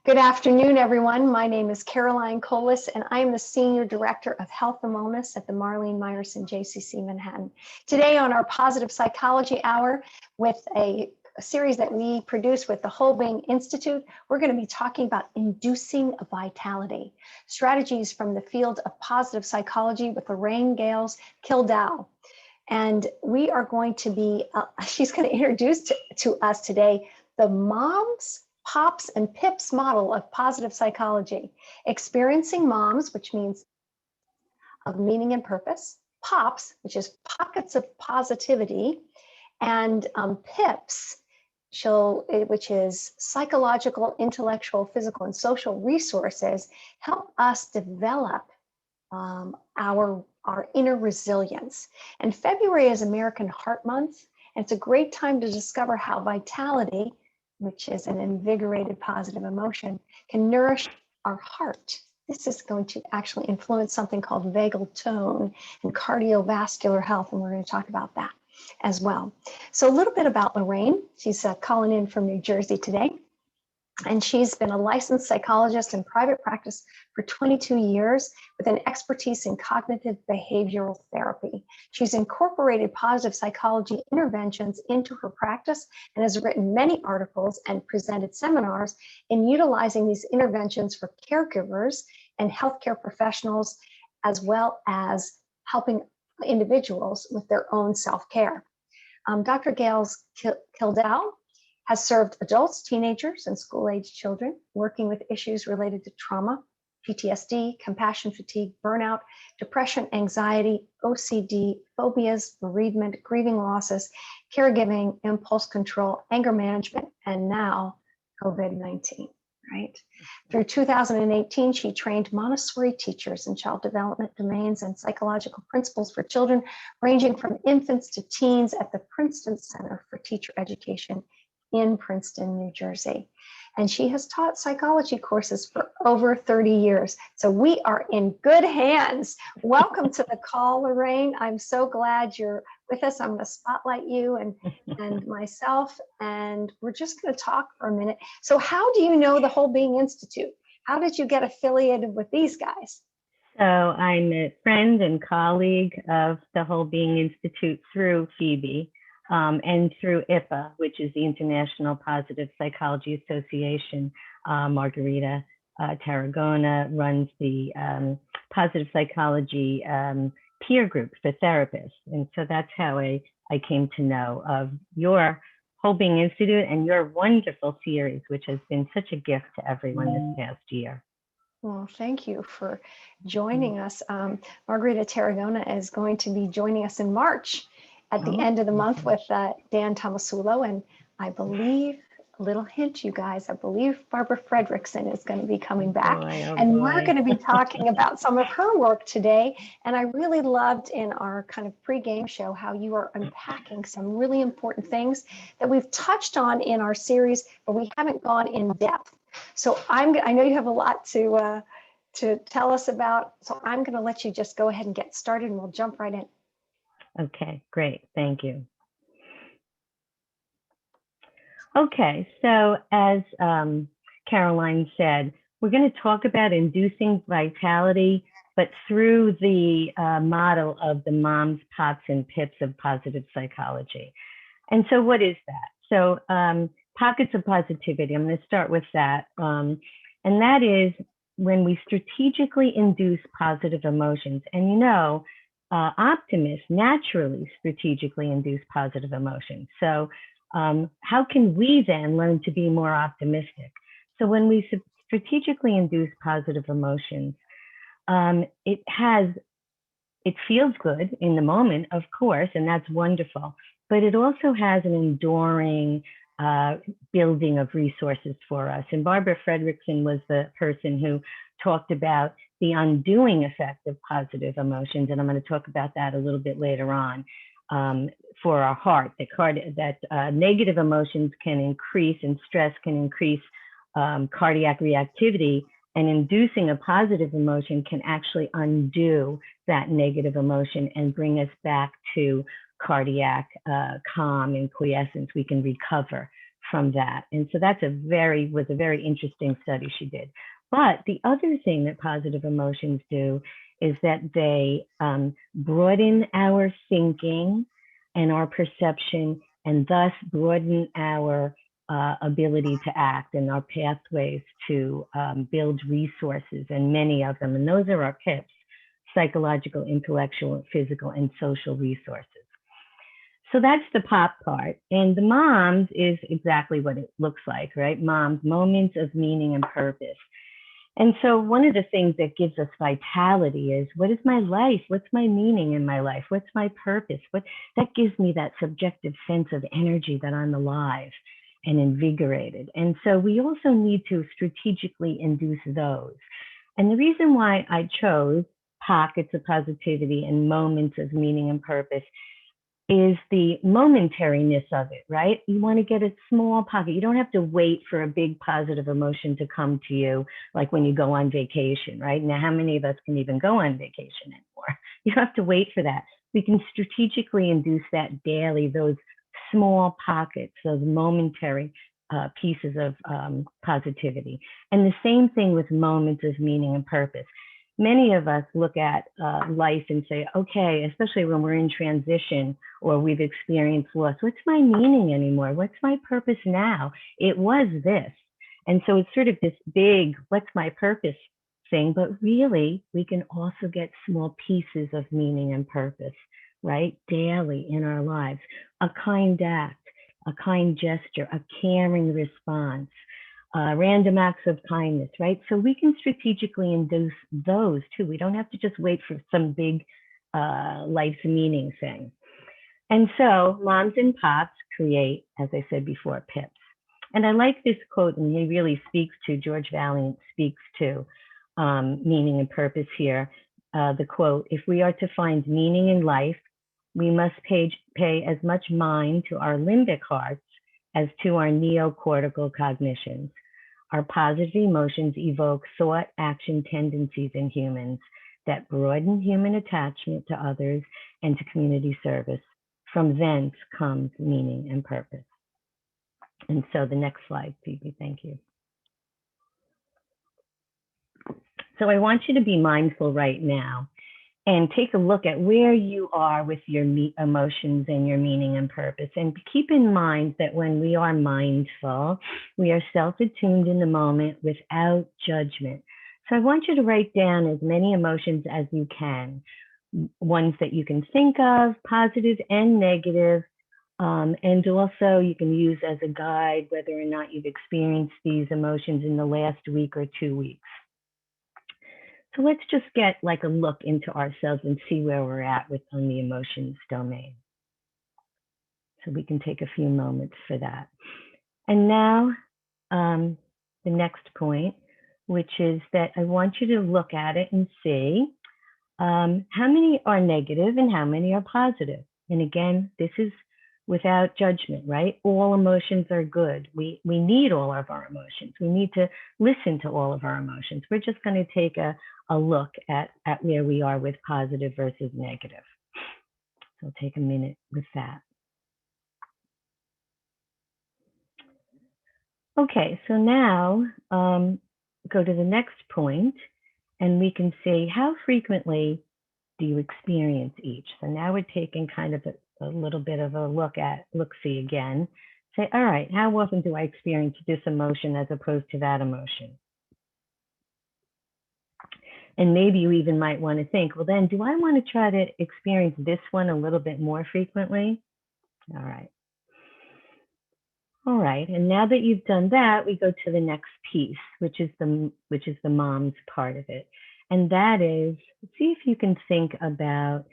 Good afternoon, everyone. My name is Caroline Colas, and I am the Senior Director of Health and Wellness at the Marlene Meyerson JCC Manhattan. Today on our Positive Psychology Hour, with a series that we produce with the Whole Being Institute, we're going to be talking about inducing vitality, strategies from the field of positive psychology with Lorraine Gahles Kildow. And we are going to be, she's going to introduce to us today the moms, pops, and pips model of positive psychology. Experiencing moms, which means of meaning and purpose, pops, which is pockets of positivity, and pips, which is psychological, intellectual, physical, and social resources, help us develop our inner resilience. And February is American Heart Month, and it's a great time to discover how vitality, which is an invigorated positive emotion, can nourish our heart. This is going to actually influence something called vagal tone and cardiovascular health, and we're going to talk about that as well. So a little bit about Lorraine. She's calling in from New Jersey today, and she's been a licensed psychologist in private practice for 22 years with an expertise in cognitive behavioral therapy. She's incorporated positive psychology interventions into her practice and has written many articles and presented seminars in utilizing these interventions for caregivers and healthcare professionals, as well as helping individuals with their own self-care. Dr. Gahles Kildow has served adults, teenagers, and school-age children working with issues related to trauma, PTSD, compassion fatigue, burnout, depression, anxiety, OCD, phobias, bereavement, grieving losses, caregiving, impulse control, anger management, and now COVID-19, right? Through 2018, she trained Montessori teachers in child development domains and psychological principles for children ranging from infants to teens at the Princeton Center for Teacher Education in Princeton, New Jersey. And she has taught psychology courses for over 30 years. So we are in good hands. Welcome to the call, Lorraine. I'm so glad you're with us. I'm going to spotlight you and myself, and we're just going to talk for a minute. So how do you know the Whole Being Institute? How did you get affiliated with these guys? So I'm a friend and colleague of the Whole Being Institute through Phoebe. And through IPA, which is the International Positive Psychology Association. Margarita Tarragona runs the positive psychology peer group for therapists. And so that's how I came to know of your Whole Being Institute and your wonderful series, which has been such a gift to everyone this past year. Well, thank you for joining us. Margarita Tarragona is going to be joining us in March at the end of the month with Dan Tomasulo, and I believe, a little hint, you guys, I believe Barbara Fredrickson is going to be coming back, we're going to be talking about some of her work today. And I really loved in our kind of pregame show how you are unpacking some really important things that we've touched on in our series, but we haven't gone in depth. So I know you have a lot to tell us about, so I'm going to let you just go ahead and get started, and we'll jump right in. Okay, great. Thank you. Okay, so as Caroline said, we're going to talk about inducing vitality, but through the model of the moms, pops, and pips of positive psychology. And so what is that? So pockets of positivity, I'm going to start with that. And that is when we strategically induce positive emotions. And you know, optimists naturally strategically induce positive emotions. So how can we then learn to be more optimistic? So when we strategically induce positive emotions, it feels good in the moment, of course, and that's wonderful, but it also has an enduring building of resources for us. And Barbara Fredrickson was the person who talked about the undoing effect of positive emotions, and I'm going to talk about that a little bit later on. For our heart, that negative emotions can increase and stress can increase cardiac reactivity, and inducing a positive emotion can actually undo that negative emotion and bring us back to cardiac calm and quiescence. We can recover from that. And so that's was a very interesting study she did. But the other thing that positive emotions do is that they broaden our thinking and our perception, and thus broaden our ability to act and our pathways to build resources, and many of them, and those are our PIPs: psychological, intellectual, physical, and social resources. So that's the POP part. And the MOMS is exactly what it looks like, right? MOMS, moments of meaning and purpose. And so one of the things that gives us vitality is, what is my life? What's my meaning in my life? What's my purpose? That gives me that subjective sense of energy that I'm alive and invigorated. And so we also need to strategically induce those. And the reason why I chose pockets of positivity and moments of meaning and purpose is the momentariness of it, right? You want to get a small pocket. You don't have to wait for a big positive emotion to come to you, like when you go on vacation, right? Now, how many of us can even go on vacation anymore? You don't have to wait for that. We can strategically induce that daily, those small pockets, those momentary pieces of positivity. And the same thing with moments of meaning and purpose. Many of us look at life and say, okay, especially when we're in transition or we've experienced loss, what's my meaning anymore? What's my purpose now? It was this. And so it's sort of this big, what's my purpose thing, but really we can also get small pieces of meaning and purpose, right? Daily in our lives, a kind act, a kind gesture, a caring response, random acts of kindness, right? So we can strategically induce those too. We don't have to just wait for some big life's meaning thing. And so moms and pops create, as I said before, PIPs. And I like this quote, and he really speaks to, George Valiant speaks to meaning and purpose here. The quote, if we are to find meaning in life, we must pay as much mind to our limbic hearts as to our neocortical cognitions. Our positive emotions evoke thought action tendencies in humans that broaden human attachment to others and to community service. From thence comes meaning and purpose. And so the next slide, Phoebe, thank you. So I want you to be mindful right now and take a look at where you are with your emotions and your meaning and purpose. And keep in mind that when we are mindful, we are self-attuned in the moment without judgment. So I want you to write down as many emotions as you can, ones that you can think of, positive and negative. And also you can use as a guide whether or not you've experienced these emotions in the last week or 2 weeks. So let's just get like a look into ourselves and see where we're at on the emotions domain. So we can take a few moments for that. And now the next point, which is that I want you to look at it and see how many are negative and how many are positive. And again, this is without judgment, right? All emotions are good. We need all of our emotions. We need to listen to all of our emotions. We're just going to take a look at where we are with positive versus negative. So I'll take a minute with that. Okay, so now go to the next point, and we can see how frequently do you experience each. So now we're taking kind of a little bit of a look-see again. Say, all right, how often do I experience this emotion as opposed to that emotion? And maybe you even might want to think, well, then do I want to try to experience this one a little bit more frequently? All right. All right, and now that you've done that, we go to the next piece, which is the mom's part of it. And that is, see if you can think about,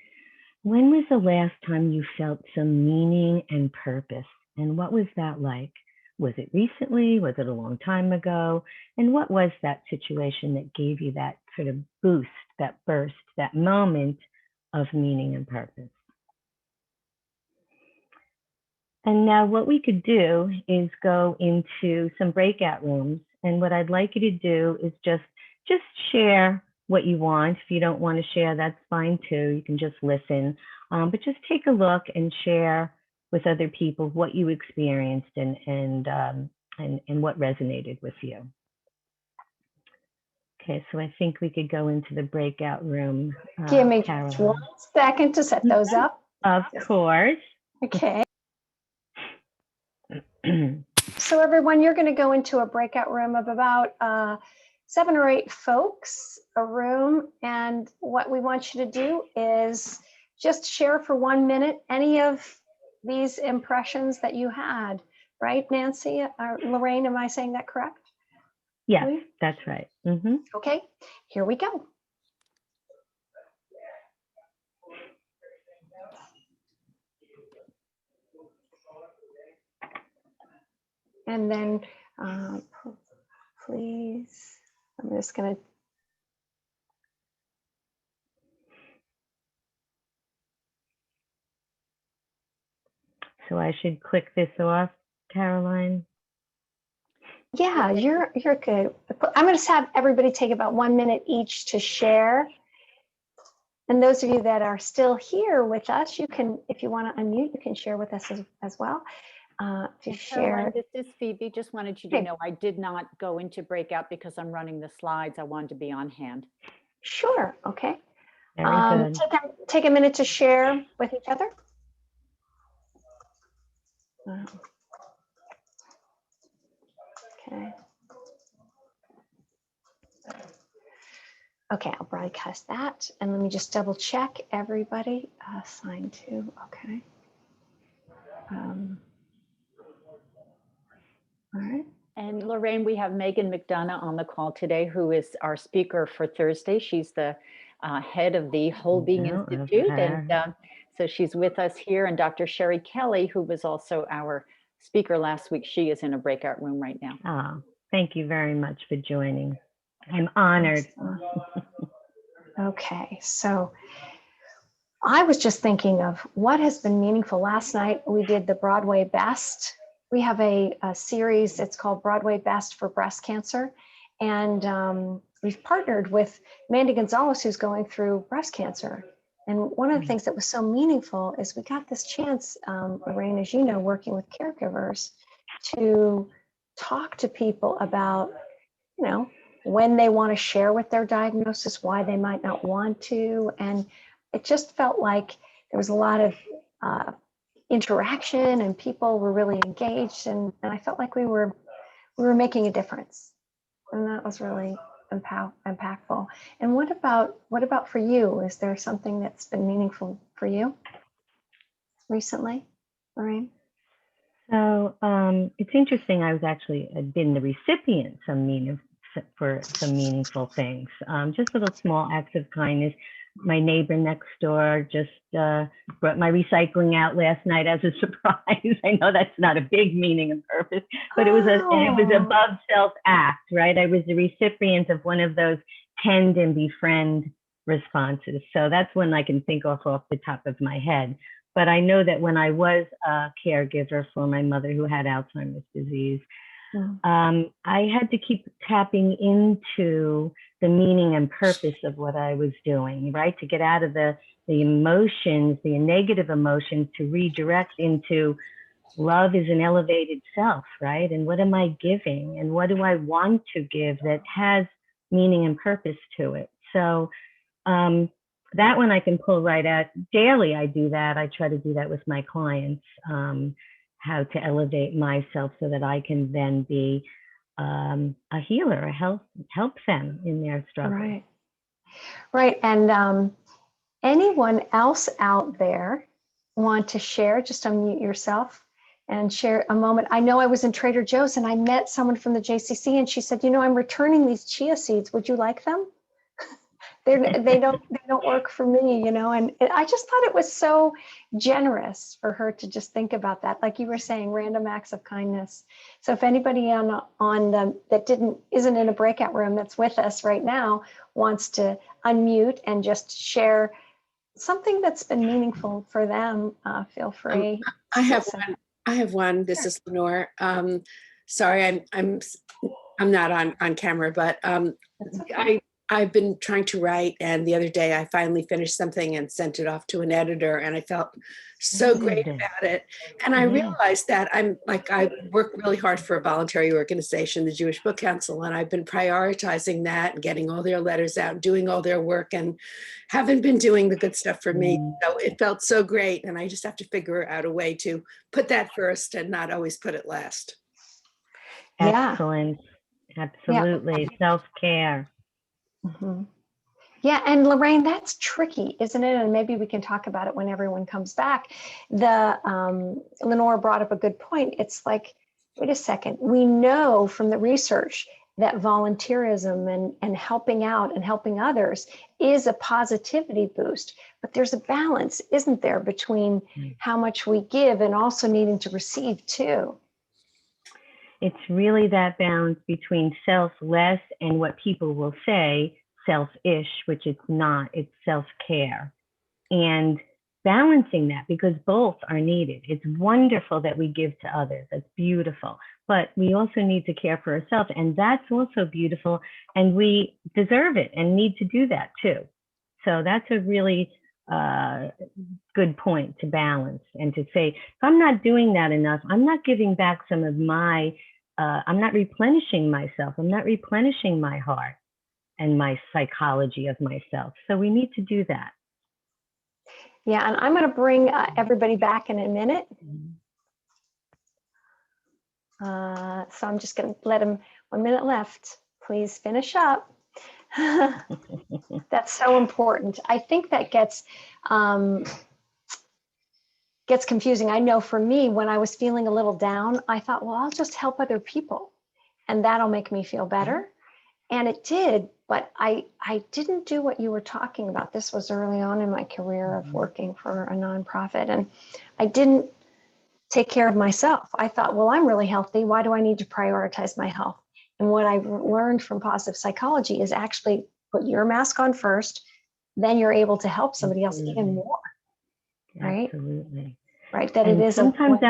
when was the last time you felt some meaning and purpose? And what was that like? Was it recently? Was it a long time ago? And what was that situation that gave you that sort of boost, that burst, that moment of meaning and purpose? And now what we could do is go into some breakout rooms. And what I'd like you to do is just share what you want. If you don't want to share, that's fine too. You can just listen. But just take a look and share with other people what you experienced and what resonated with you. Okay, so I think we could go into the breakout room. Give me Caroline. just 1 second to set those up. Of course. Okay. So everyone, you're going to go into a breakout room of about 7 or 8 folks, a room. And what we want you to do is just share for 1 minute any of these impressions that you had, right, Nancy? Or Lorraine, am I saying that correct? Yes, that's right. Mm-hmm. Okay, here we go. And then please, I'm just going to. So I should click this off, Caroline? Yeah, you're good. I'm going to have everybody take about 1 minute each to share. And those of you that are still here with us, you can, if you want to unmute, you can share with us as well. To share. Caroline, this is Phoebe. Just wanted you to know I did not go into breakout because I'm running the slides. I wanted to be on hand. Sure. Okay. Very good. Take a minute to share with each other. Okay. Okay, I'll broadcast that. And let me just double check everybody. Sign to, okay. All right. And Lorraine, we have Megan McDonough on the call today, who is our speaker for Thursday. She's the head of the Whole Being Institute. And so she's with us here. And Dr. Sherry Kelly, who was also our speaker last week, she is in a breakout room right now. Oh, thank you very much for joining. I'm honored. Okay, so I was just thinking of what has been meaningful. Last night we did the Broadway Best. We have a series, it's called Broadway Best for Breast Cancer. And we've partnered with Mandy Gonzalez, who's going through breast cancer. And one of the things that was so meaningful is we got this chance, Lorraine, as you know, working with caregivers, to talk to people about, you know, when they want to share with their diagnosis, why they might not want to. And it just felt like there was a lot of interaction and people were really engaged. And I felt like we were making a difference. And that was really impactful. And what about for you? Is there something that's been meaningful for you recently, Lorraine? So it's interesting. I was actually been the recipient for some meaningful things, just little small acts of kindness. My neighbor next door just brought my recycling out last night as a surprise. I know that's not a big meaning and purpose, but it was above self act, right? I was the recipient of one of those tend and befriend responses. So that's one I can think of off the top of my head. But I know that when I was a caregiver for my mother who had Alzheimer's disease, I had to keep tapping into the meaning and purpose of what I was doing, right? To get out of the emotions, the negative emotions, to redirect into love is an elevated self, right? And what am I giving? And what do I want to give that has meaning and purpose to it? So that one I can pull right out. Daily, I do that. I try to do that with my clients, how to elevate myself so that I can then be a healer, help them in their struggle. Right. And anyone else out there want to share? Just unmute yourself and share a moment. I know I was in Trader Joe's and I met someone from the JCC and she said, you know, I'm returning these chia seeds. Would you like them? They don't work for me, you know, and I just thought it was so generous for her to just think about that. Like you were saying, random acts of kindness. So if anybody that isn't in a breakout room that's with us right now wants to unmute and just share something that's been meaningful for them, feel free. I have one. This is Lenore. Sorry, I'm not on camera, but I've been trying to write, and the other day I finally finished something and sent it off to an editor, and I felt so great about it. And I realized that I work really hard for a voluntary organization, the Jewish Book Council, and I've been prioritizing that and getting all their letters out, doing all their work, and haven't been doing the good stuff for me. So it felt so great, and I just have to figure out a way to put that first and not always put it last. Excellent. Absolutely. Self-care. Mm-hmm. Yeah, and Lorraine, that's tricky, isn't it? And maybe we can talk about it when everyone comes back. Lenore brought up a good point. It's like, wait a second, we know from the research that volunteerism and helping out and helping others is a positivity boost, but there's a balance, isn't there, between how much we give and also needing to receive too. It's really that balance between selfless and what people will say selfish, which it's not, it's self-care. And balancing that, because both are needed. It's wonderful that we give to others. That's beautiful. But we also need to care for ourselves. And that's also beautiful. And we deserve it and need to do that too. So that's a really good point to balance and to say, if I'm not doing that enough, I'm not giving back some of my, I'm not replenishing myself. I'm not replenishing my heart and my psychology of myself. So we need to do that. Yeah, and I'm going to bring everybody back in a minute. So I'm just going to let them, 1 minute left. Please finish up. That's so important. I think that gets confusing. I know for me, when I was feeling a little down, I thought, well, I'll just help other people and that'll make me feel better. And it did, but I didn't do what you were talking about. This was early on in my career of working for a nonprofit, and I didn't take care of myself. I thought, well, I'm really healthy. Why do I need to prioritize my health? And what I learned from positive psychology is actually put your mask on first, then you're able to help somebody else even more. Right? Absolutely. Right. That and it is sometimes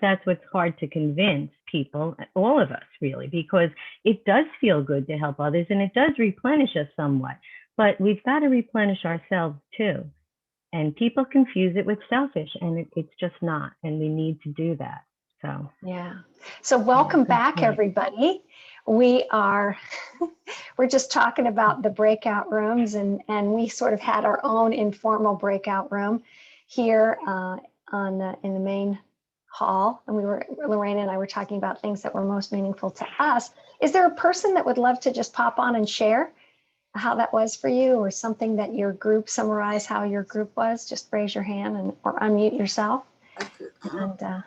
that's what's hard to convince people, all of us really, because it does feel good to help others and it does replenish us somewhat, but we've got to replenish ourselves too. And people confuse it with selfish, and it's just not, and we need to do that. So yeah. So welcome back, everybody. We're just talking about the breakout rooms, and we sort of had our own informal breakout room here in the main hall, and Lorraine and I were talking about things that were most meaningful to us. Is there a person that would love to just pop on and share how that was for you, or something that your group, summarize how your group was? Just raise your hand or unmute yourself. And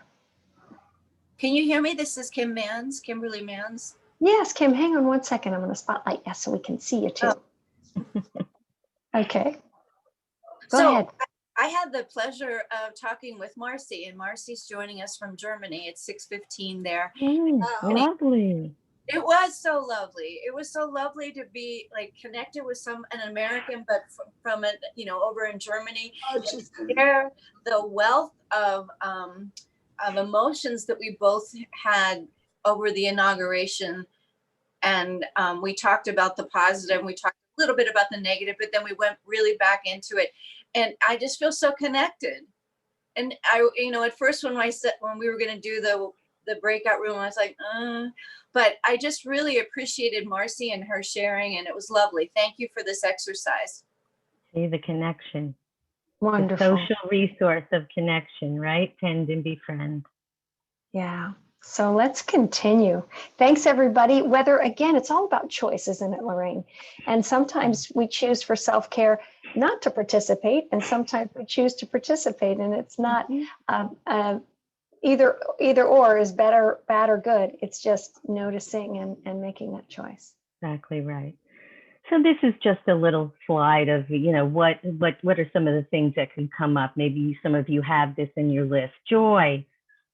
can you hear me? This is Kimberly Manns. Yes, Kim, hang on 1 second. I'm going to spotlight you so we can see you too. Oh. Okay. Go ahead. I had the pleasure of talking with Marcy, and Marcy's joining us from Germany. It's 6:15 there. Lovely. It was so lovely. It was so lovely to be like connected with an American, but from it, over in Germany. Share the wealth of emotions that we both had over the inauguration, and we talked about the positive, and we talked a little bit about the negative, but then we went really back into it, and I just feel so connected. And I, at first when we were going to do the breakout room, I was like, but I just really appreciated Marcy and her sharing, and it was lovely. Thank you for this exercise. See the connection. Wonderful. The social resource of connection, right? Tend and befriend. Yeah. So let's continue. Thanks, everybody. Whether, again, it's all about choice, isn't it, Lorraine? And sometimes we choose for self-care not to participate, and sometimes we choose to participate, and it's not either or is better, bad, or good. It's just noticing and making that choice. Exactly right. So this is just a little slide of, what are some of the things that can come up? Maybe some of you have this in your list. Joy.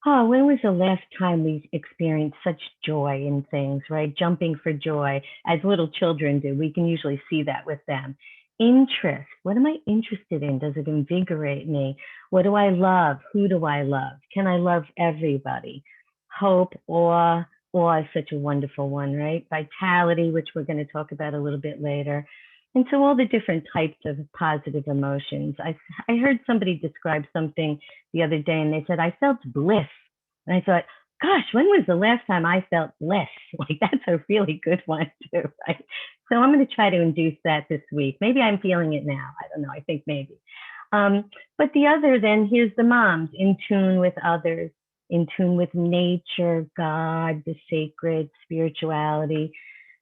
Oh, when was the last time we experienced such joy in things, right? Jumping for joy, as little children do. We can usually see that with them. Interest. What am I interested in? Does it invigorate me? What do I love? Who do I love? Can I love everybody? Hope, awe, awe is such a wonderful one, right? Vitality, which we're going to talk about a little bit later. And so all the different types of positive emotions. I heard somebody describe something the other day and they said, I felt bliss. And I thought, gosh, when was the last time I felt bliss? Like, that's a really good one too, right? So I'm going to try to induce that this week. Maybe I'm feeling it now. I don't know. I think maybe. But the other, then, here's the moms: in tune with others, in tune with nature, God, the sacred, spirituality,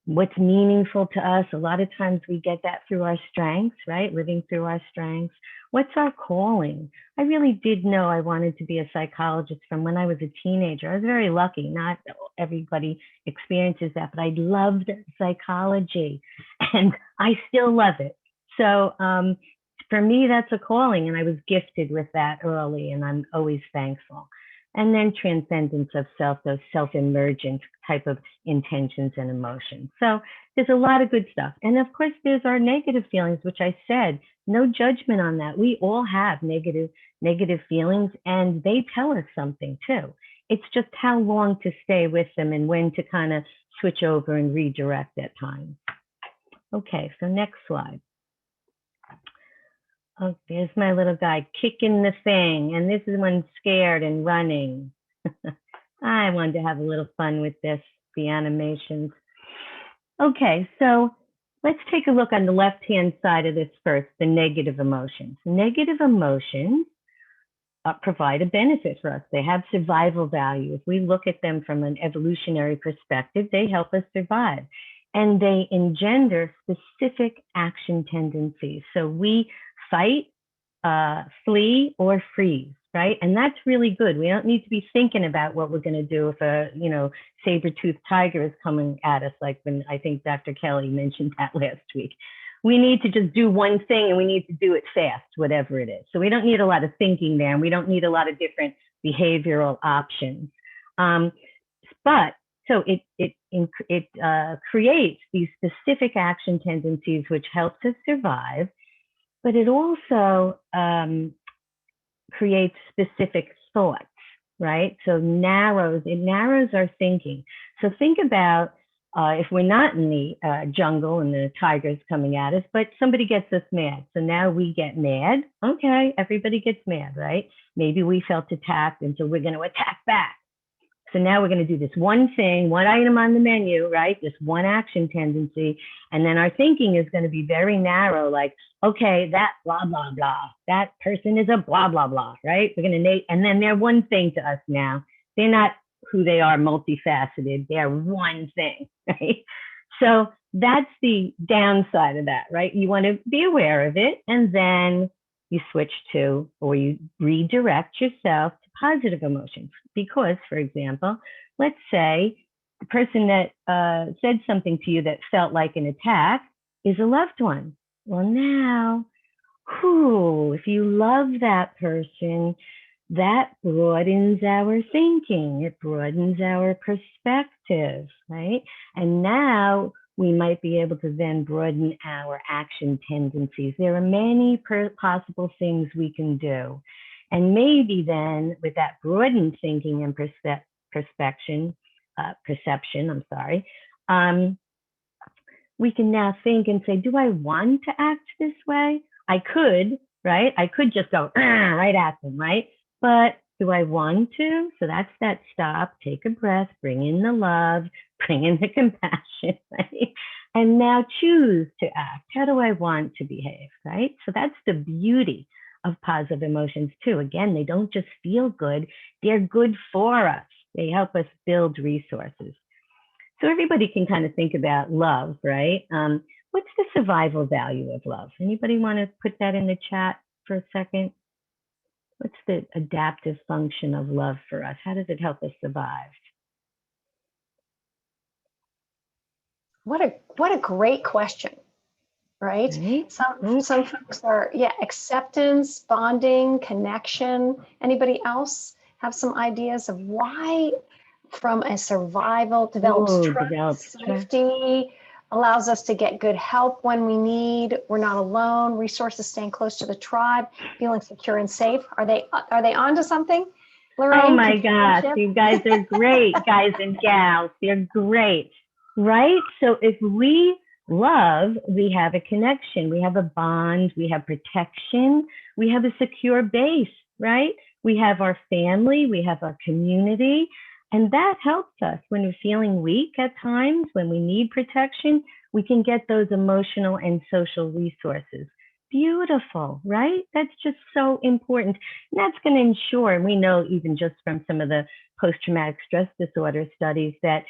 what's meaningful to us. A lot of times we get that through our strengths, right? Living through our strengths. What's our calling? I really did know I wanted to be a psychologist from when I was a teenager. I was very lucky. Not everybody experiences that, but I loved psychology and I still love it. So for me, that's a calling, and I was gifted with that early, and I'm always thankful. And then transcendence of self, those self-emergent type of intentions and emotions. So there's a lot of good stuff. And of course, there's our negative feelings, which I said, no judgment on that. We all have negative feelings, and they tell us something too. It's just how long to stay with them and when to kind of switch over and redirect at times. Okay, so next slide. Oh, there's my little guy kicking the thing. And this is when scared and running. I wanted to have a little fun with this, the animations. Okay, so let's take a look on the left-hand side of this first, the negative emotions. Negative emotions provide a benefit for us. They have survival value. If we look at them from an evolutionary perspective, they help us survive. And they engender specific action tendencies. So we fight, flee, or freeze, right? And that's really good. We don't need to be thinking about what we're going to do if a, saber-toothed tiger is coming at us, like when I think Dr. Kelly mentioned that last week. We need to just do one thing, and we need to do it fast, whatever it is. So we don't need a lot of thinking there, and we don't need a lot of different behavioral options. So it creates these specific action tendencies, which helps us survive. But it also creates specific thoughts, right? So it narrows our thinking. So think about if we're not in the jungle and the tiger's coming at us, but somebody gets us mad. So now we get mad. Okay, everybody gets mad, right? Maybe we felt attacked, and so we're going to attack back. So now we're going to do this one thing, one item on the menu, right? This one action tendency. And then our thinking is going to be very narrow, like, okay, that blah, blah, blah. That person is a blah, blah, blah, right? We're going to, and then they're one thing to us now. They're not who they are, multifaceted. They're one thing, right? So that's the downside of that, right? You want to be aware of it, and then you switch to, or you redirect yourself to positive emotions. Because, for example, let's say the person that said something to you that felt like an attack is a loved one. Well, now, if you love that person, that broadens our thinking. It broadens our perspective, right? And now we might be able to then broaden our action tendencies. There are many possible things we can do. And maybe then with that broadened thinking and perception, we can now think and say, do I want to act this way? I could, right? I could just go right at them, right? But do I want to? So that's that stop, take a breath, bring in the love, bring in the compassion, right? And now choose to act. How do I want to behave, right? So that's the beauty of positive emotions too. Again, they don't just feel good, they're good for us. They help us build resources. So everybody can kind of think about love, right? What's the survival value of love? Anybody want to put that in the chat for a second? What's the adaptive function of love for us? How does it help us survive? What a great question, right? Right? Some folks are, acceptance, bonding, connection. Anybody else have some ideas of why from a survival develops trust, safety, allows us to get good help when we need, we're not alone, resources staying close to the tribe, feeling secure and safe? Are they onto something? Lorraine, Oh my could you gosh, share? you guys are great, guys and gals. You're great, right? So if we love, we have a connection, we have a bond, we have protection, we have a secure base, right? We have our family, we have our community, and that helps us when we're feeling weak at times, when we need protection, we can get those emotional and social resources. Beautiful, right? That's just so important. And that's going to ensure, and we know even just from some of the post-traumatic stress disorder studies, that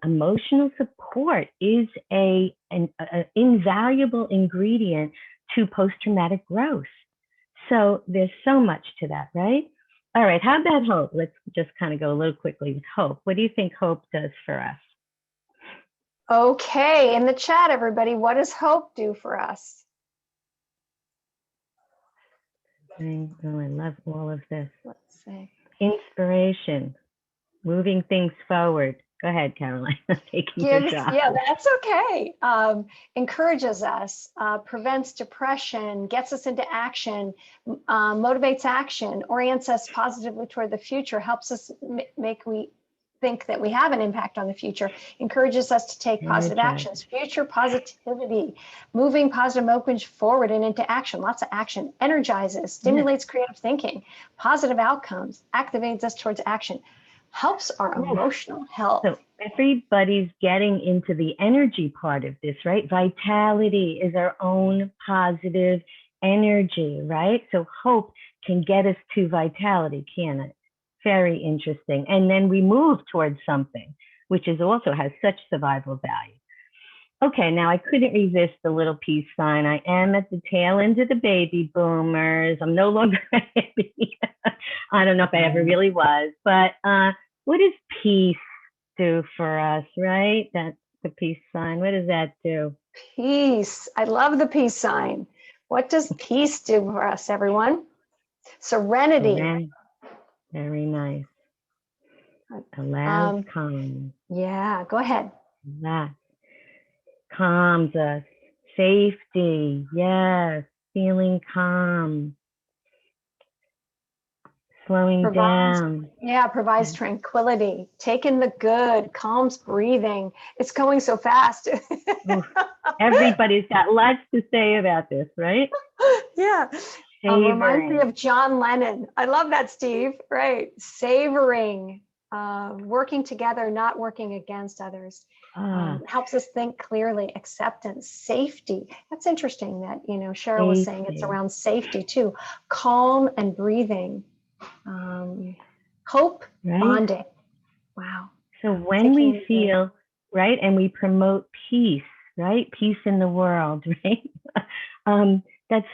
emotional support is an invaluable ingredient to post-traumatic growth. So there's so much to that, right? All right, how about hope? Let's just kind of go a little quickly with hope. What do you think hope does for us? Okay, in the chat, everybody, what does hope do for us? Oh, I love all of this. Let's see. Inspiration, moving things forward. Go ahead, Caroline. I'm taking your job. Yeah, that's okay. Encourages us, prevents depression, gets us into action, motivates action, orients us positively toward the future, helps us we think that we have an impact on the future, encourages us to take positive actions, future positivity, moving positive emotions forward and into action, lots of action, energizes, stimulates creative thinking, positive outcomes, activates us towards action, helps our emotional health. So everybody's getting into the energy part of this, right? Vitality is our own positive energy, right? So hope can get us to vitality, can it? Very interesting. And then we move towards something, which is also has such survival value. Okay, now I couldn't resist the little peace sign. I am at the tail end of the baby boomers. I'm no longer a baby. I don't know if I ever really was, but what does peace do for us, right? That's the peace sign. What does that do? Peace. I love the peace sign. What does peace do for us, everyone? Serenity. Very nice. Allows calm. Yeah, go ahead. That calms us. Safety. Yes. Feeling calm. Slowing down. Yeah, provides tranquility. Taking the good, calms breathing. It's going so fast. Everybody's got lots to say about this, right? Yeah. Reminds me of John Lennon. I love that, Steve. Right. Savoring, working together, not working against others. Helps us think clearly. Acceptance, safety. That's interesting that, Cheryl was saying it's around safety too. Calm and breathing. Hope, right? Bonding. Wow. So when we feel, right, and we promote peace, right? Peace in the world, right?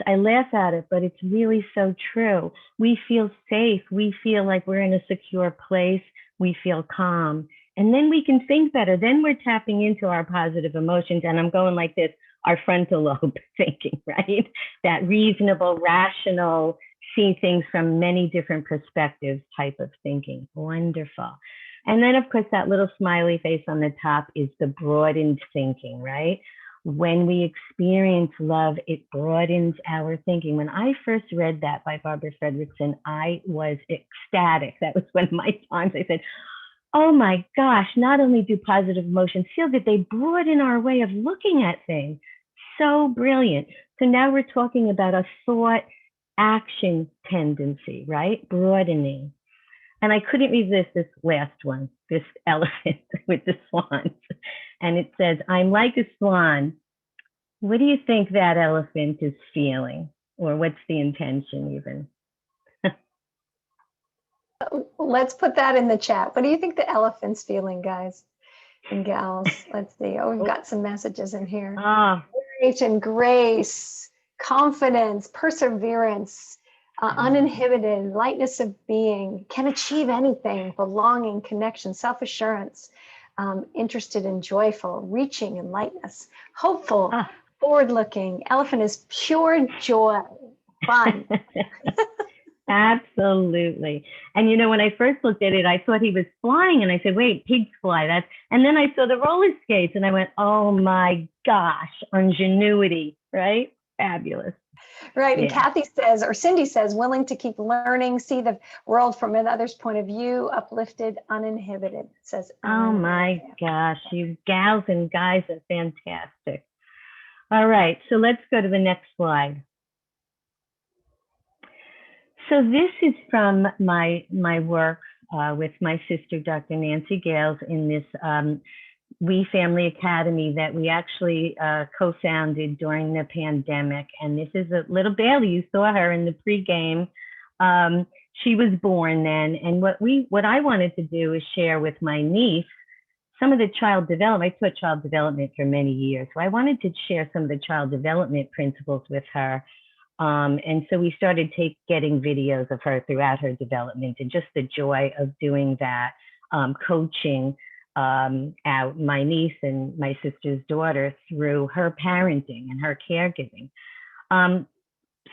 I laugh at it, but it's really so true. We feel safe. We feel like we're in a secure place. We feel calm. And then we can think better. Then we're tapping into our positive emotions. And I'm going like this, our frontal lobe thinking, right? That reasonable, rational, see things from many different perspectives type of thinking. Wonderful. And then, of course, that little smiley face on the top is the broadened thinking, right? When we experience love, it broadens our thinking. When I first read that by Barbara Fredrickson, I was ecstatic. That was one of my times. I said, oh my gosh, not only do positive emotions feel good, they broaden our way of looking at things. So brilliant. So now we're talking about a thought action tendency, right? Broadening. And I couldn't resist this last one, this elephant with the swans. And it says, I'm like a swan. What do you think that elephant is feeling? Or what's the intention even? Let's put that in the chat. What do you think the elephant's feeling, guys and gals? Let's see. Oh, we've got some messages in here. Courage and grace, confidence, perseverance, uninhibited, lightness of being, can achieve anything, belonging, connection, self-assurance, interested and joyful, reaching and lightness, hopeful, forward-looking. Elephant is pure joy, fun. Absolutely. And when I first looked at it, I thought he was flying, and I said, wait, pigs fly. And then I saw the roller skates, and I went, oh my gosh, ingenuity, right? Fabulous. Right. And Yeah. Kathy says, or Cindy says, willing to keep learning, see the world from another's point of view, uplifted, uninhibited. It says, Oh my gosh, you gals and guys are fantastic. All right, so let's go to the next slide. So this is from my work with my sister, Dr. Nancy Gahles, in this We Family Academy that we actually co-founded during the pandemic. And this is a little Bailey. You saw her in the pregame. She was born then. And what I wanted to do is share with my niece some of the child development. I taught child development for many years. So I wanted to share some of the child development principles with her. And so we started getting videos of her throughout her development, and just the joy of doing that, coaching out my niece and my sister's daughter through her parenting and her caregiving.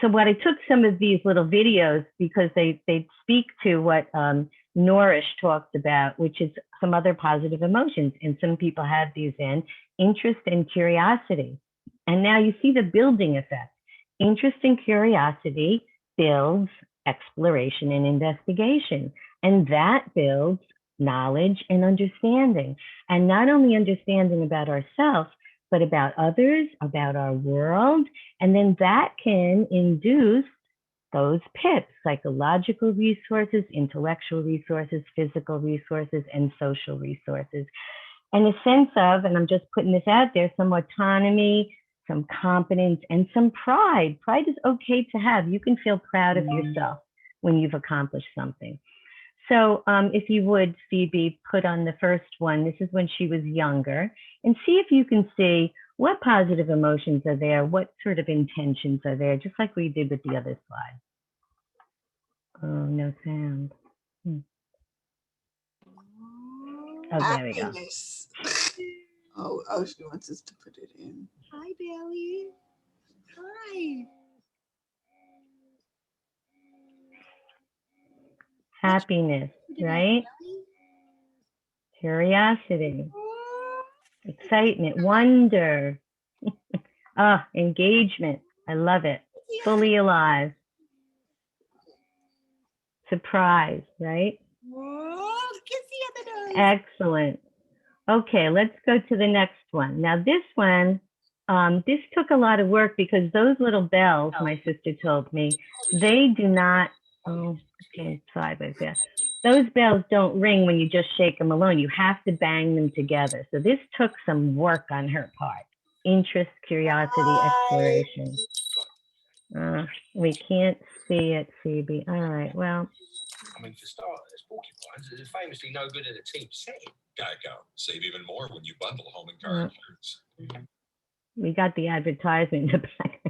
So what I took some of these little videos because they speak to what Nourish talked about, which is some other positive emotions. And some people have these in interest and curiosity. And now you see the building effect. Interest and curiosity builds exploration and investigation. And that builds knowledge and understanding. And not only understanding about ourselves, but about others, about our world. And then that can induce those PIPs, psychological resources, intellectual resources, physical resources, and social resources. And a sense of, and I'm just putting this out there, some autonomy, some competence, and some pride. Pride is okay to have. You can feel proud of yourself when you've accomplished something. So if you would, Phoebe, put on the first one. This is when she was younger, and see if you can see what positive emotions are there, what sort of intentions are there, just like we did with the other slide. Oh, no sound. Oh, there we go. Oh, she wants us to put it in. Hi, Bailey. Hi. Happiness, right? Curiosity, excitement, wonder, engagement. I love it. Fully alive. Surprise, right? Excellent. Okay, let's go to the next one. Now this one, this took a lot of work because those little bells, my sister told me, they do not, okay, sideways, yeah. Those bells don't ring when you just shake them alone. You have to bang them together. So this took some work on her part. Interest, curiosity, exploration. We can't see it, Phoebe. All right, well. I mean, for starters, porcupines are famously no good in a team setting. Geico. Save even more when you bundle home and car insurance. We got the advertisement in the back.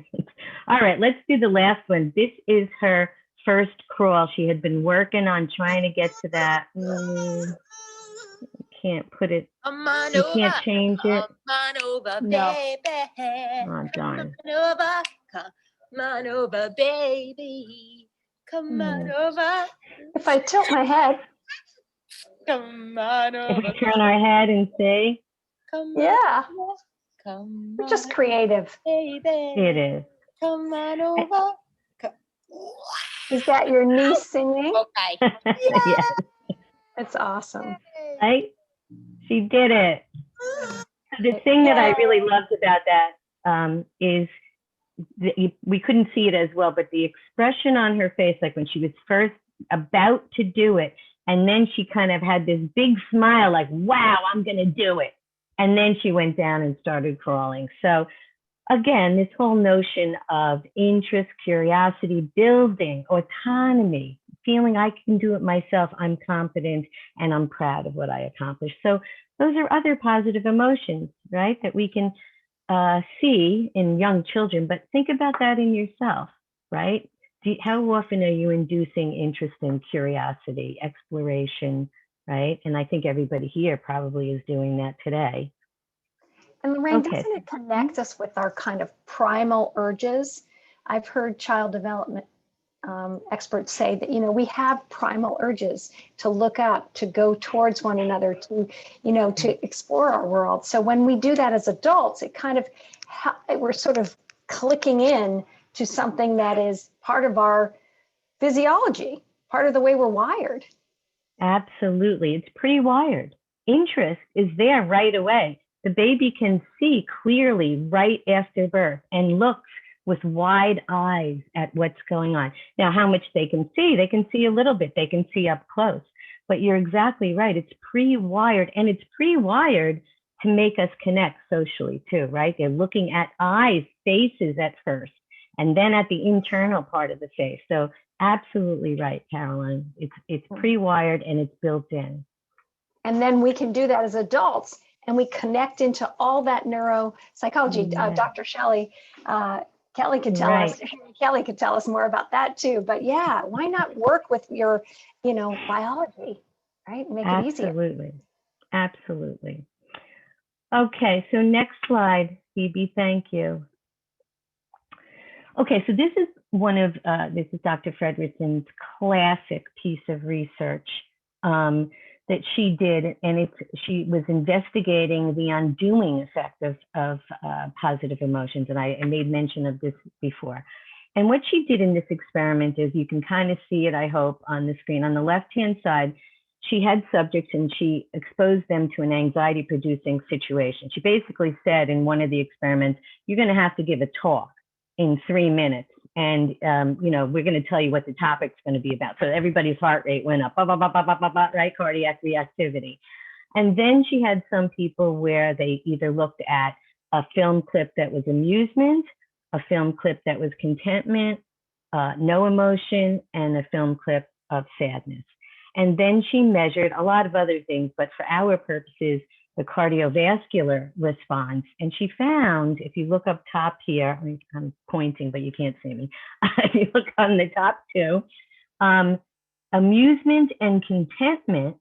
All right, let's do the last one. This is her first crawl. She had been working on trying to get to that. Can't put it. You can't change it. Come on over, No. baby. Oh, darn. Come on over, baby. Come on over. If I tilt my head. Come on over. If we turn our head and say. Come yeah. on, come We're just on, creative. baby. It is. Come on over. Is that your niece singing? Okay. Yes. That's awesome. Right? She did it. The thing that I really loved about that is we couldn't see it as well, but the expression on her face, like when she was first about to do it, and then she kind of had this big smile, like, wow, I'm going to do it. And then she went down and started crawling. So again, this whole notion of interest, curiosity, building, autonomy, feeling I can do it myself, I'm confident, and I'm proud of what I accomplished. So those are other positive emotions, right, that we can see in young children, but think about that in yourself, right? How often are you inducing interest and curiosity, exploration, right? And I think everybody here probably is doing that today. And Lorraine, doesn't it connect us with our kind of primal urges? I've heard child development experts say that, you know, we have primal urges to look up, to go towards one another, to, you know, to explore our world. So when we do that as adults, it kind of, we're sort of clicking in to something that is part of our physiology, part of the way we're wired. Absolutely. It's pre-wired. Interest is there right away. The baby can see clearly right after birth and looks with wide eyes at what's going on. Now, how much they can see a little bit. They can see up close. But you're exactly right. It's pre-wired, and it's pre-wired to make us connect socially too, right? They're looking at eyes, faces at first, and then at the internal part of the face. So absolutely right, Caroline. It's pre-wired and it's built in. And then we can do that as adults, and we connect into all that neuropsychology. Dr. Kelly could tell us. Kelly could tell us more about that too. But yeah, why not work with your, biology, right? Make it easier. Absolutely, absolutely. Okay, so next slide, Phoebe. Thank you. Okay, so this is this is Dr. Fredrickson's classic piece of research that she did, and she was investigating the undoing effect of positive emotions, and I made mention of this before. And what she did in this experiment is, you can kind of see it, I hope, on the screen. On the left-hand side, she had subjects and she exposed them to an anxiety-producing situation. She basically said in one of the experiments, you're going to have to give a talk in 3 minutes. And, we're going to tell you what the topic's going to be about. So everybody's heart rate went up, right? Cardiac reactivity. And then she had some people where they either looked at a film clip that was amusement, a film clip that was contentment, no emotion, and a film clip of sadness. And then she measured a lot of other things, but for our purposes, the cardiovascular response. And she found, if you look up top here, I'm pointing, but you can't see me. If you look on the top two, amusement and contentment,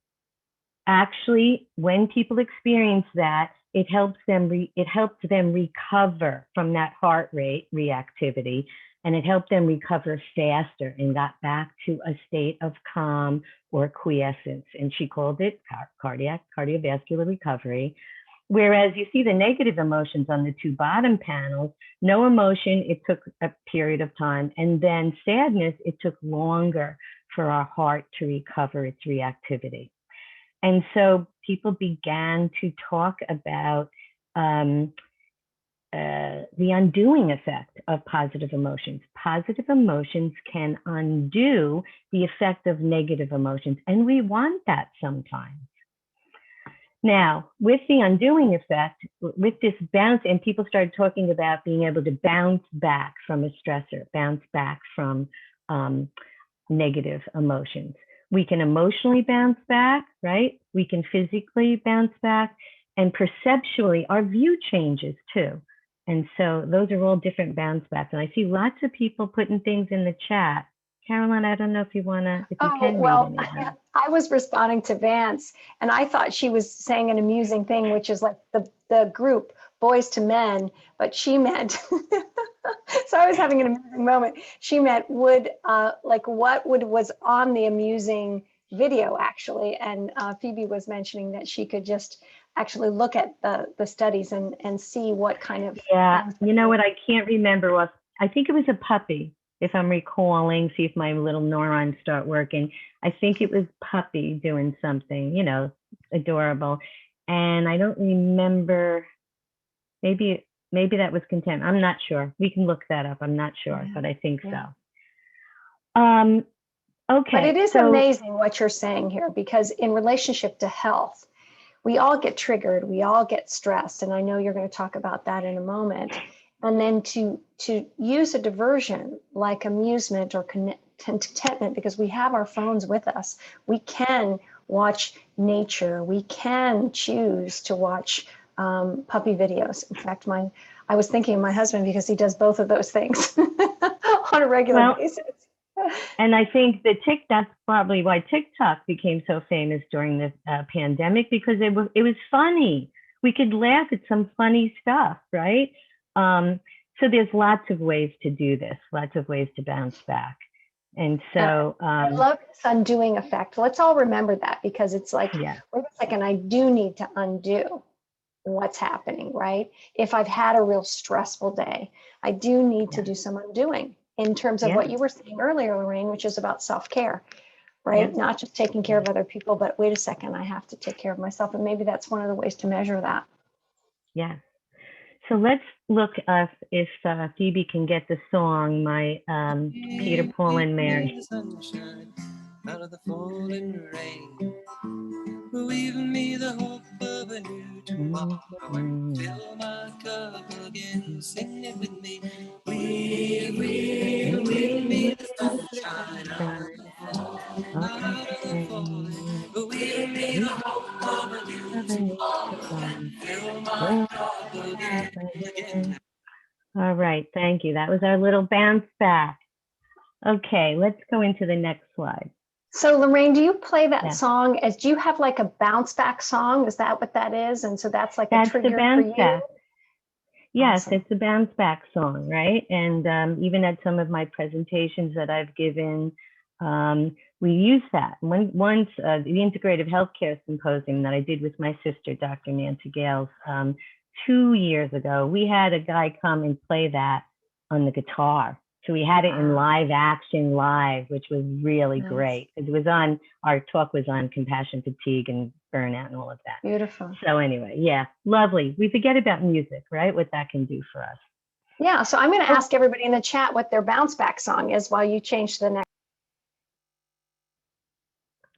actually, when people experience that, it helps them recover from that heart rate reactivity, and it helped them recover faster and got back to a state of calm or quiescence. And she called it cardiovascular recovery. Whereas you see the negative emotions on the two bottom panels, no emotion, it took a period of time. And then sadness, it took longer for our heart to recover its reactivity. And so people began to talk about the undoing effect of positive emotions. Positive emotions can undo the effect of negative emotions, and we want that sometimes. Now, with the undoing effect, with this bounce, and people started talking about being able to bounce back from a stressor, bounce back from negative emotions. We can emotionally bounce back, right? We can physically bounce back, and perceptually, our view changes too. And so those are all different bounce backs. And I see lots of people putting things in the chat. Caroline, I don't know if you can read anything. I was responding to Vance, and I thought she was saying an amusing thing, which is like the group Boys to Men, but she meant, so I was having an amusing moment. She meant what was on the amusing video, actually. And Phoebe was mentioning that she could just actually look at the studies and see what kind of. Yeah, you know what, I can't remember. I think it was a puppy, if I'm recalling, see if my little neurons start working. I think it was puppy doing something, adorable. And I don't remember, maybe that was content. I'm not sure. We can look that up. I'm not sure, but I think so. Okay. But it is amazing what you're saying here, because in relationship to health, we all get triggered, we all get stressed, and I know you're going to talk about that in a moment. And then to use a diversion like amusement or contentment, because we have our phones with us, we can watch nature, we can choose to watch puppy videos. In fact, I was thinking of my husband, because he does both of those things on a regular basis. And I think that's probably why TikTok became so famous during the pandemic, because it was funny. We could laugh at some funny stuff, right? So there's lots of ways to do this, lots of ways to bounce back. And so I love this undoing effect. Let's all remember that, because it's like, wait a second, I do need to undo. what's happening, right? If I've had a real stressful day, I do need to do some undoing in terms of what you were saying earlier, Lorraine, which is about self-care, right? Not just taking care of other people, but wait a second, I have to take care of myself. And maybe that's one of the ways to measure that. Yes. So let's look if Phoebe can get the song, my Peter, Paul, and Mary. Sunshine out of the falling rain. Weave me the hope of a new tomorrow and fill my cup again. Sing it with me. Weave me the sunshine out of the falling. Weave me the hope of a new tomorrow and fill my cup again. All right, thank you. That was our little bounce back. Okay, let's go into the next slide. So Lorraine, do you play that song as, do you have like a bounce back song? Is that what that is? And so that's like a trigger for you? Back. Yes, Awesome. it's a bounce back song, right? And even at some of my presentations that I've given, we use that. Once the Integrative Healthcare Symposium that I did with my sister, Dr. Nancy Gahles, 2 years ago, we had a guy come and play that on the guitar. So we had it in live action live, which was really great. It was on, our talk was on compassion fatigue and burnout and all of that. Beautiful. So anyway, yeah, lovely. We forget about music, right? What that can do for us. Yeah, so I'm going to ask everybody in the chat what their bounce back song is while you change to the next.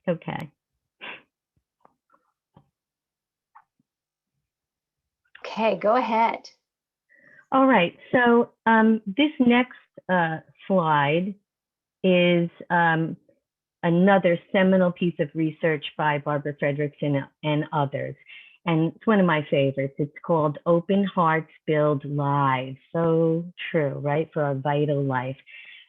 Okay. Okay, go ahead. All right, so this next slide is another seminal piece of research by Barbara Fredrickson and others. And it's one of my favorites. It's called Open Hearts Build Lives. So true, right? For a vital life.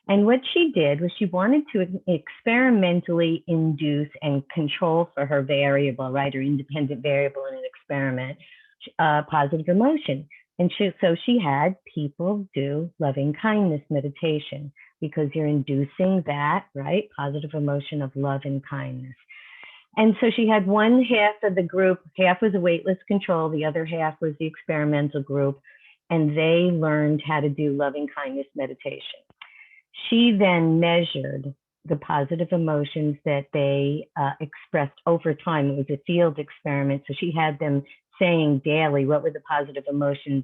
And what she did was she wanted to experimentally induce and control for her variable, right? Her independent variable in an experiment, positive emotion. And so she had people do loving kindness meditation because you're inducing that, right? Positive emotion of love and kindness. And so she had one half of the group, half was a weightless control, the other half was the experimental group, and they learned how to do loving kindness meditation. She then measured the positive emotions that they expressed over time. It was a field experiment, so she had them saying daily what were the positive emotions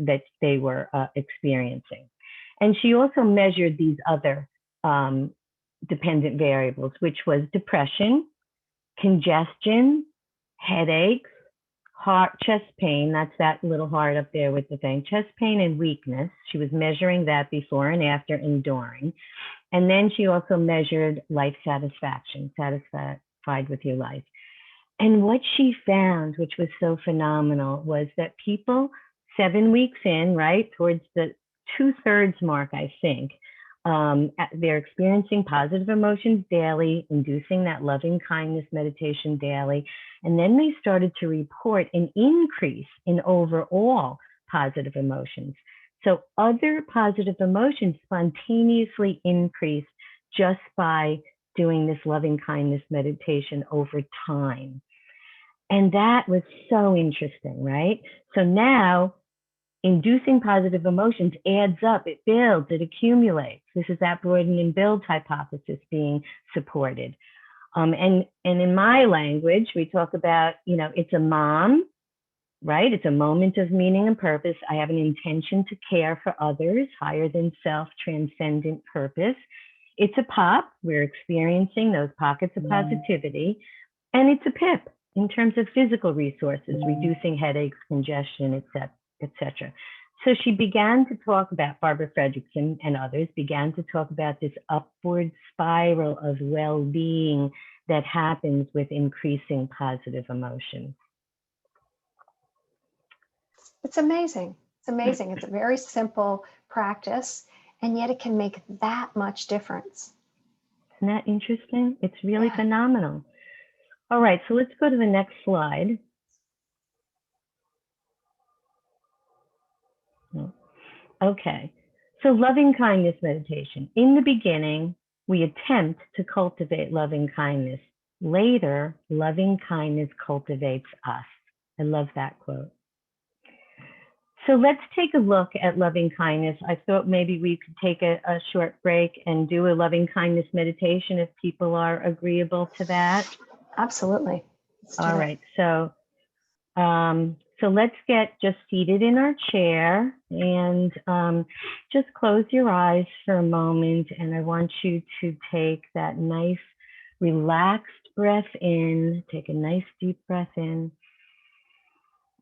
that they were experiencing. And she also measured these other dependent variables, which was depression, congestion, headaches, chest pain, that's that little heart up there with the thing, chest pain and weakness. She was measuring that before and after and during. And then she also measured life satisfaction, satisfied with your life. And what she found, which was so phenomenal, was that people 7 weeks in, right, towards the 2/3 mark, I think, they're experiencing positive emotions daily, inducing that loving kindness meditation daily. And then they started to report an increase in overall positive emotions. So other positive emotions spontaneously increased just by doing this loving kindness meditation over time. And that was so interesting, right? So now inducing positive emotions adds up, it builds, it accumulates. This is that broaden and build hypothesis being supported. And in my language, we talk about, you know, it's a mom, right? It's a moment of meaning and purpose. I have an intention to care for others, higher than self, transcendent purpose. It's a pop, we're experiencing those pockets of positivity. And it's a pip in terms of physical resources, reducing headaches, congestion, et cetera. So she began to talk about, Barbara Fredrickson and others began to talk about this upward spiral of well-being that happens with increasing positive emotion. It's amazing. It's amazing. It's a very simple practice, and yet it can make that much difference. Isn't that interesting? It's really phenomenal. All right, so let's go to the next slide. Okay, so loving kindness meditation. In the beginning, we attempt to cultivate loving kindness. Later, loving kindness cultivates us. I love that quote. So let's take a look at loving kindness. I thought maybe we could take a short break and do a loving kindness meditation if people are agreeable to that. Absolutely. All right. So, so let's get just seated in our chair and just close your eyes for a moment. And I want you to take that nice, relaxed breath in. Take a nice deep breath in.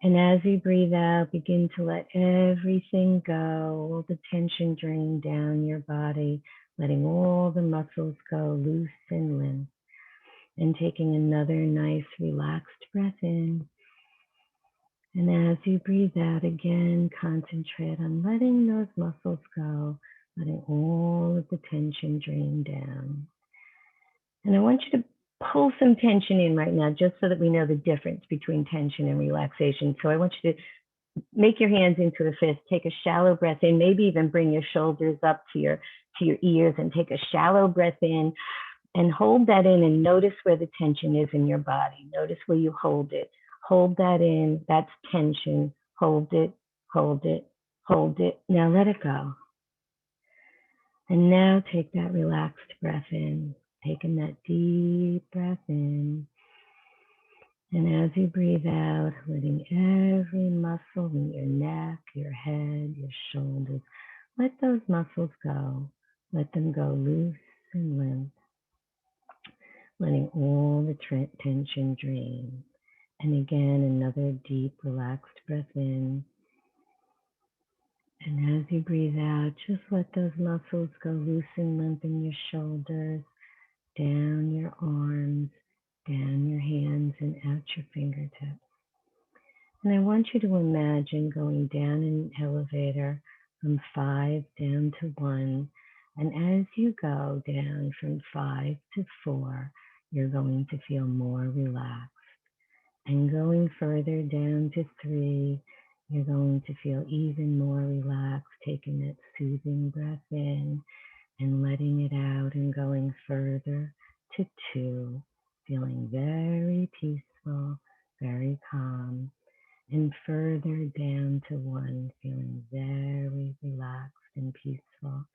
And as you breathe out, begin to let everything go, all the tension drain down your body, letting all the muscles go loose and limp. And taking another nice relaxed breath in. And as you breathe out again, concentrate on letting those muscles go, letting all of the tension drain down. And I want you to pull some tension in right now, just so that we know the difference between tension and relaxation. So I want you to make your hands into a fist, take a shallow breath in, maybe even bring your shoulders up to your ears and take a shallow breath in and hold that in and notice where the tension is in your body. Notice where you hold it. Hold that in, that's tension. Hold it, hold it, hold it. Now let it go. And now take that relaxed breath in, taking that deep breath in. And as you breathe out, letting every muscle in your neck, your head, your shoulders, let those muscles go. Let them go loose and limp, letting all the tension drain. And again, another deep, relaxed breath in. And as you breathe out, just let those muscles go loose and limp in your shoulders, down your arms, down your hands, and out your fingertips. And I want you to imagine going down an elevator from 5 down to 1. And as you go down from 5 to 4, you're going to feel more relaxed. And going further down to 3, you're going to feel even more relaxed, taking that soothing breath in and letting it out and going further to 2, feeling very peaceful, very calm, and further down to 1, feeling very relaxed and peaceful.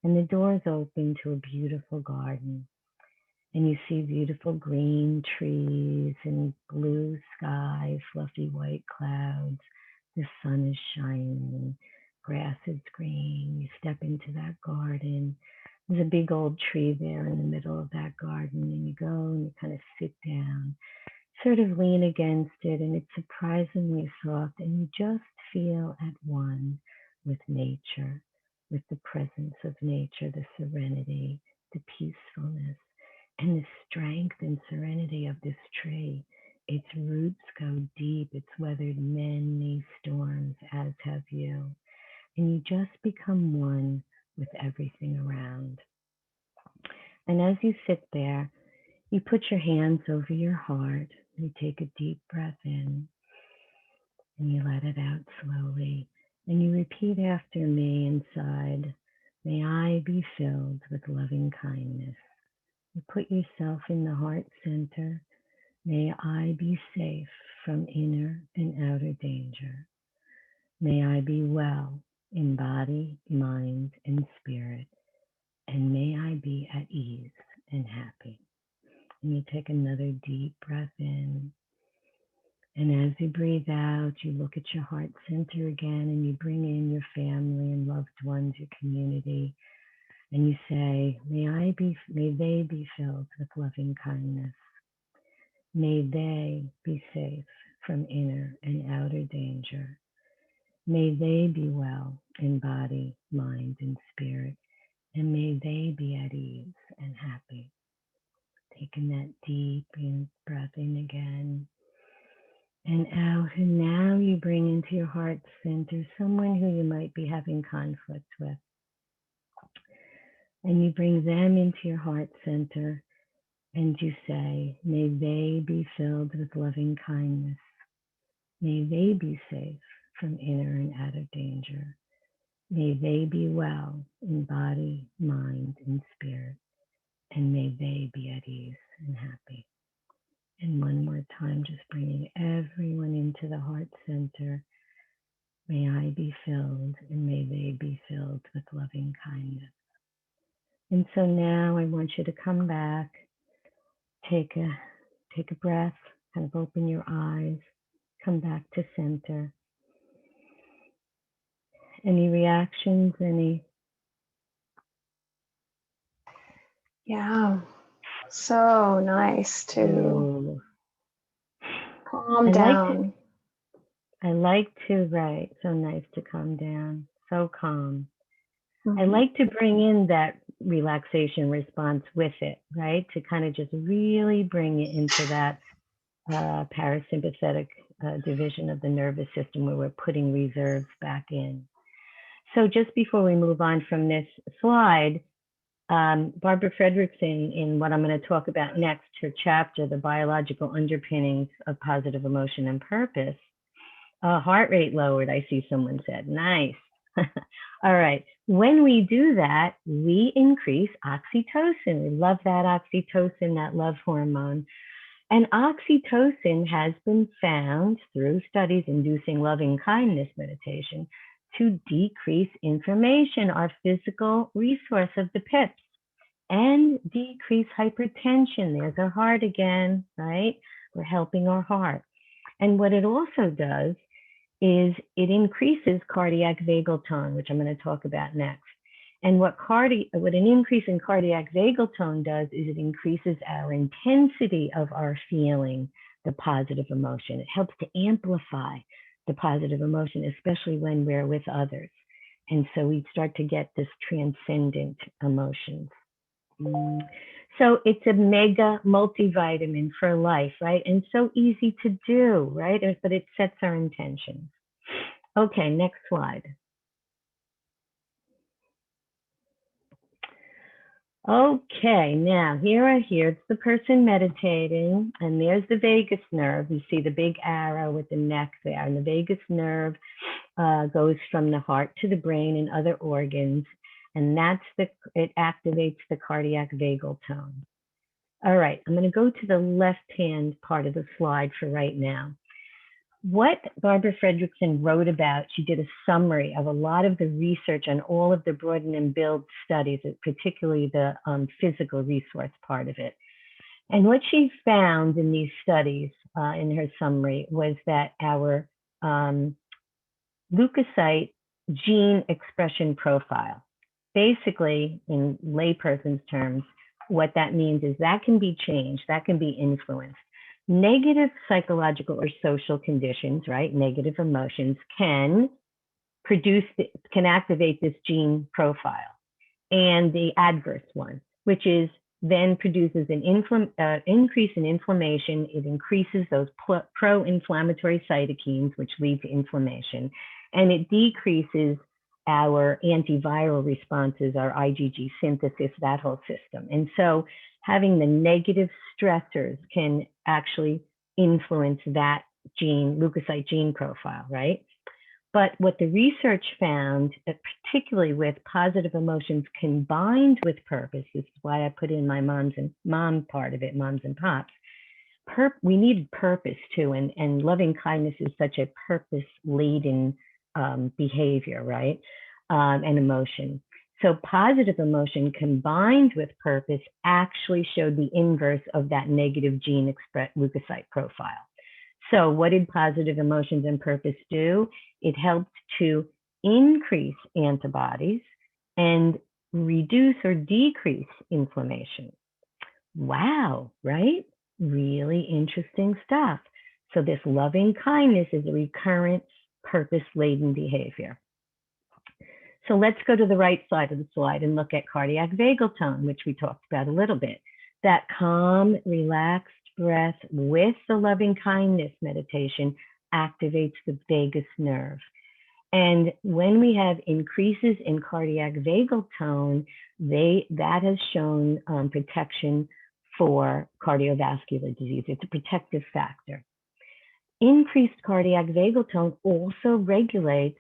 And the doors open to a beautiful garden. And you see beautiful green trees and blue sky, fluffy white clouds. The sun is shining, grass is green. You step into that garden. There's a big old tree there in the middle of that garden, and you go and you kind of sit down, sort of lean against it, and it's surprisingly soft, and you just feel at one with nature, with the presence of nature, the serenity, the peacefulness, and the strength and serenity of this tree. Its roots go deep. It's weathered many storms, as have you. And you just become one with everything around. And as you sit there, you put your hands over your heart. You take a deep breath in and you let it out slowly. And you repeat after me inside, may I be filled with loving kindness. You put yourself in the heart center. May I be safe from inner and outer danger. May I be well in body, mind, and spirit. And may I be at ease and happy. And you take another deep breath in. And as you breathe out, you look at your heart center again and you bring in your family and loved ones, your community. And you say, may they be filled with loving kindness. May they be safe from inner and outer danger. May they be well in body, mind, and spirit. And may they be at ease and happy. Taking that deep breath in again and out. And now you bring into your heart center someone who you might be having conflict with. And you bring them into your heart center and you say, may they be filled with loving kindness. May they be safe from inner and outer danger. May they be well in body, mind, and spirit. And may they be at ease and happy. And one more time, just bringing everyone into the heart center May I be filled, and may they be filled with loving kindness. And so now I want you to come back, take a breath, kind of open your eyes, come back to center. Any reactions? Yeah, so nice to Ooh. calm down. I like to write. So nice to calm down. So calm. Mm-hmm. I like to bring in that relaxation response with it, right? To kind of just really bring it into that parasympathetic division of the nervous system where we're putting reserves back in. So just before we move on from this slide, Barbara Fredrickson, in what I'm going to talk about next, her chapter, The Biological Underpinnings of Positive Emotion and Purpose, heart rate lowered, I see someone said. Nice. All right. When we do that, we increase oxytocin. We love that oxytocin, that love hormone. And oxytocin has been found through studies inducing loving kindness meditation to decrease inflammation, our physical resource of the pips, and decrease hypertension. There's our heart again, right? We're helping our heart. And what it also does is it increases cardiac vagal tone, which I'm going to talk about next. And what an increase in cardiac vagal tone does is it increases our intensity of our feeling the positive emotion. It helps to amplify the positive emotion, especially when we're with others. And so we start to get this transcendent emotions. So it's a mega multivitamin for life, right? And so easy to do, right? But it sets our intentions. Okay, next slide. Okay, now here's the person meditating, and there's the vagus nerve. You see the big arrow with the neck there, and the vagus nerve goes from the heart to the brain and other organs, and it activates the cardiac vagal tone. All right, I'm going to go to the left-hand part of the slide for right now. What Barbara Fredrickson wrote about, she did a summary of a lot of the research on all of the broaden and build studies, particularly the physical resource part of it. And what she found in these studies in her summary was that our leukocyte gene expression profile, basically in layperson's terms, what that means is that can be changed, that can be influenced. Negative psychological or social conditions, right? Negative emotions can activate this gene profile, and the adverse one, which is then produces an increase in inflammation. It increases those pro-inflammatory cytokines, which lead to inflammation, and it decreases our antiviral responses, our IgG synthesis, that whole system. And so having the negative stressors can actually influence that leukocyte gene profile, right? But what the research found, particularly with positive emotions combined with purpose, this is why I put in my mom part of it, moms and pops. We need purpose too, and loving kindness is such a purpose-laden behavior, right? And emotion. So positive emotion combined with purpose actually showed the inverse of that negative gene leukocyte profile. So what did positive emotions and purpose do? It helped to increase antibodies and reduce or decrease inflammation. Wow, right? Really interesting stuff. So this loving kindness is a recurrent purpose-laden behavior. So let's go to the right side of the slide and look at cardiac vagal tone, which we talked about a little bit. That calm, relaxed breath with the loving kindness meditation activates the vagus nerve. And when we have increases in cardiac vagal tone, that has shown protection for cardiovascular disease. It's a protective factor. Increased cardiac vagal tone also regulates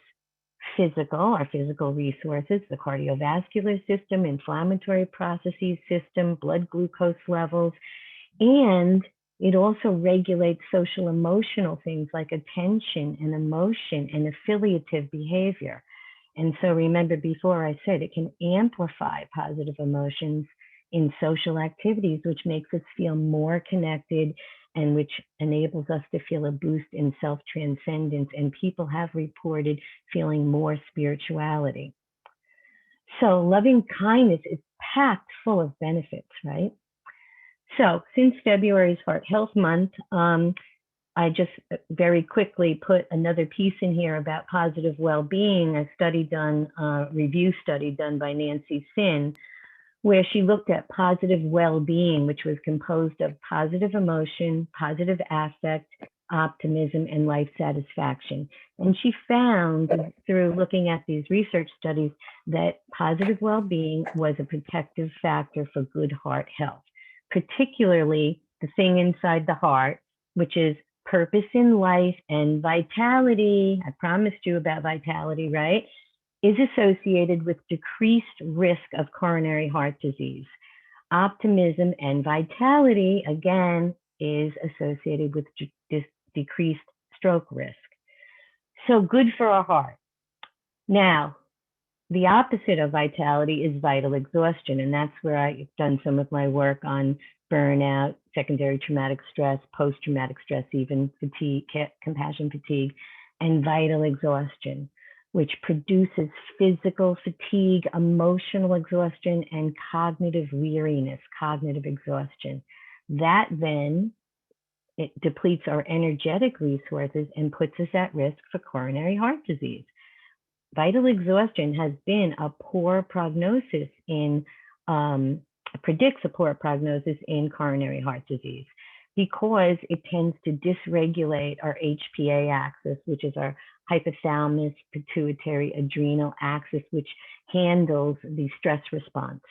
our physical resources, the cardiovascular system, inflammatory processes system, blood glucose levels, and It also regulates social emotional things like attention and emotion and affiliative behavior. And so remember before I said it can amplify positive emotions in social activities, which makes us feel more connected and which enables us to feel a boost in self-transcendence. And people have reported feeling more spirituality. So loving kindness is packed full of benefits, right? So since February is Heart Health Month, I just very quickly put another piece in here about positive well-being, a study done, review study done by Nancy Sin, where she looked at positive well-being, which was composed of positive emotion, positive affect, optimism, and life satisfaction. And she found through looking at these research studies that positive well-being was a protective factor for good heart health, particularly the thing inside the heart, which is purpose in life and vitality. I promised you about vitality, right? Is associated with decreased risk of coronary heart disease. Optimism and vitality, again, is associated with decreased stroke risk. So good for our heart. Now, the opposite of vitality is vital exhaustion, and that's where I've done some of my work on burnout, secondary traumatic stress, post-traumatic stress, even fatigue, compassion fatigue, and vital exhaustion, which produces physical fatigue, emotional exhaustion, and cognitive weariness, cognitive exhaustion. That then, it depletes our energetic resources and puts us at risk for coronary heart disease. Vital exhaustion has been a poor prognosis in, predicts a poor prognosis in coronary heart disease because it tends to dysregulate our HPA axis, which is our hypothalamus, pituitary, adrenal axis, which handles the stress response.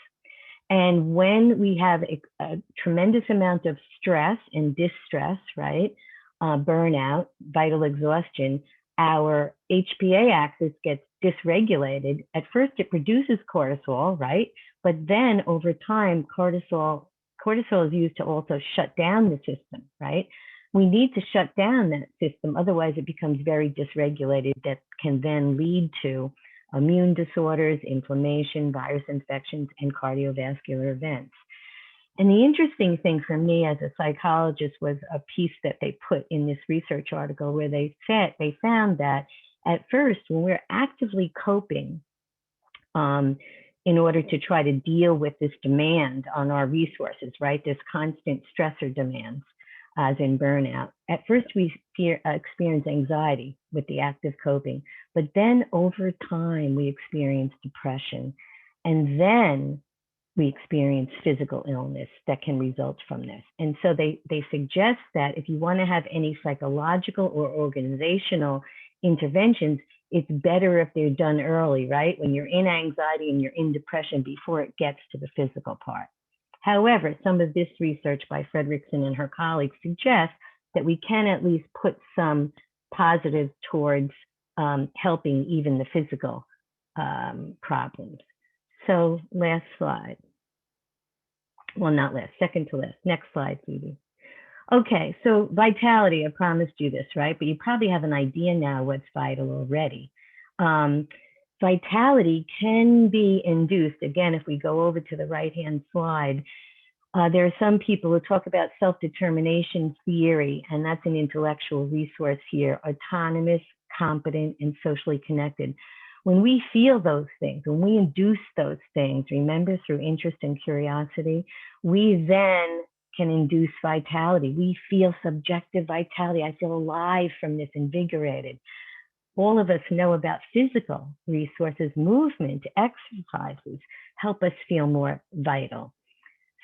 And when we have a tremendous amount of stress and distress, right, burnout, vital exhaustion, our HPA axis gets dysregulated. At first, it produces cortisol, right? But then over time, cortisol is used to also shut down the system, right? We need to shut down that system, otherwise it becomes very dysregulated. That can then lead to immune disorders, inflammation, virus infections, and cardiovascular events. And the interesting thing for me as a psychologist was a piece that they put in this research article where they found that at first, when we're actively coping in order to try to deal with this demand on our resources, right, this constant stressor demands, as in burnout. At first, we experience anxiety with the active coping, but then over time, we experience depression. And then we experience physical illness that can result from this. And so they suggest that if you want to have any psychological or organizational interventions, it's better if they're done early, right? When you're in anxiety and you're in depression before it gets to the physical part. However, some of this research by Fredrickson and her colleagues suggests that we can at least put some positive towards helping even the physical problems. So last slide. Well, not last, second to last. Next slide, Phoebe. Okay, so vitality, I promised you this, right? But you probably have an idea now what's vital already. Vitality can be induced, again, if we go over to the right-hand slide, there are some people who talk about self-determination theory, and that's an intellectual resource here, autonomous, competent, and socially connected. When we feel those things, when we induce those things, remember, through interest and curiosity, we then can induce vitality. We feel subjective vitality. I feel alive from this, invigorated. All of us know about physical resources, movement, exercises help us feel more vital.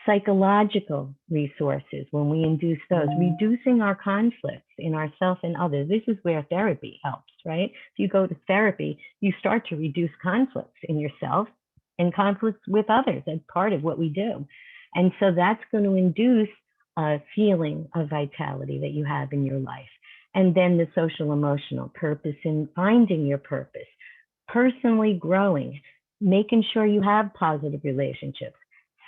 Psychological resources, when we induce those, reducing our conflicts in ourself and others. This is where therapy helps, right? If you go to therapy, you start to reduce conflicts in yourself and conflicts with others. That's part of what we do. And so that's going to induce a feeling of vitality that you have in your life. And then the social emotional purpose in finding your purpose, personally growing, making sure you have positive relationships,